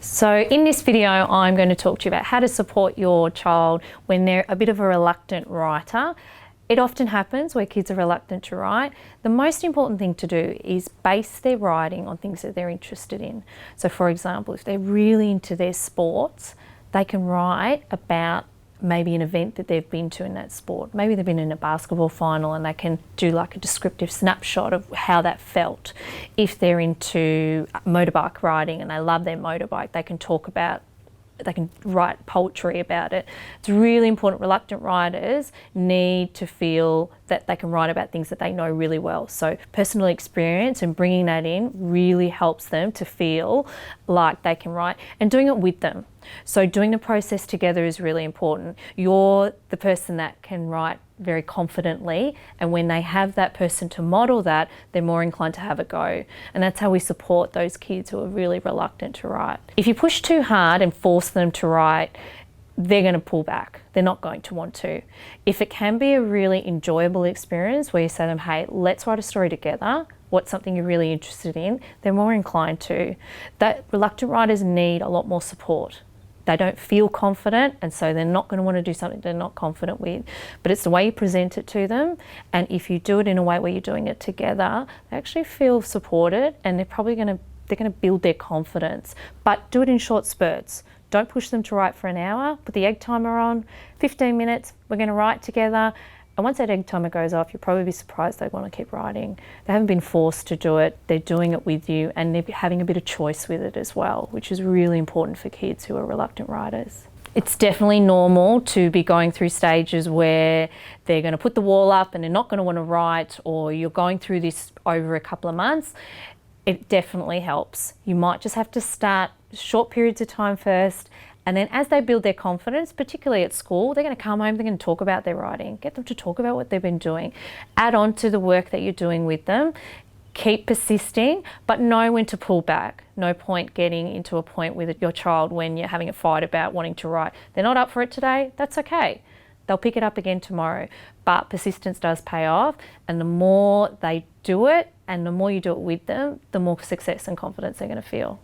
So in this video, I'm going to talk to you about how to support your child when they're a bit of a reluctant writer. It often happens where kids are reluctant to write. The most important thing to do is base their writing on things that they're interested in. So for example, if they're really into their sports, they can write about maybe an event that they've been to in that sport. Maybe they've been in a basketball final and they can do like a descriptive snapshot of how that felt. If they're into motorbike riding and they love their motorbike, they can write poetry about it. It's really important. Reluctant writers need to feel that they can write about things that they know really well. So personal experience and bringing that in really helps them to feel like they can write, and doing it with them. So doing the process together is really important. You're the person that can write very confidently, and when they have that person to model that, they're more inclined to have a go. And that's how we support those kids who are really reluctant to write. If you push too hard and force them to write, they're going to pull back. They're not going to want to. If it can be a really enjoyable experience where you say to them, hey, let's write a story together, what's something you're really interested in, they're more inclined to. That reluctant writers need a lot more support. They don't feel confident, and so they're not going to want to do something they're not confident with. But it's the way you present it to them, and if you do it in a way where you're doing it together, they actually feel supported, and they're going to build their confidence. But do it in short spurts. Don't push them to write for an hour. Put the egg timer on, 15 minutes, we're going to write together. And once that egg timer goes off, you'll probably be surprised they want to keep writing. They haven't been forced to do it, they're doing it with you, and they're having a bit of choice with it as well, which is really important for kids who are reluctant writers. It's definitely normal to be going through stages where they're going to put the wall up and they're not going to want to write, or you're going through this over a couple of months. It definitely helps. You might just have to start short periods of time first, and then as they build their confidence, particularly at school, they're going to come home, they're going to talk about their writing, get them to talk about what they've been doing. Add on to the work that you're doing with them. Keep persisting, but know when to pull back. No point getting into a point with your child when you're having a fight about wanting to write. They're not up for it today, that's okay. They'll pick it up again tomorrow. But persistence does pay off, and the more they do it and the more you do it with them, the more success and confidence they're going to feel.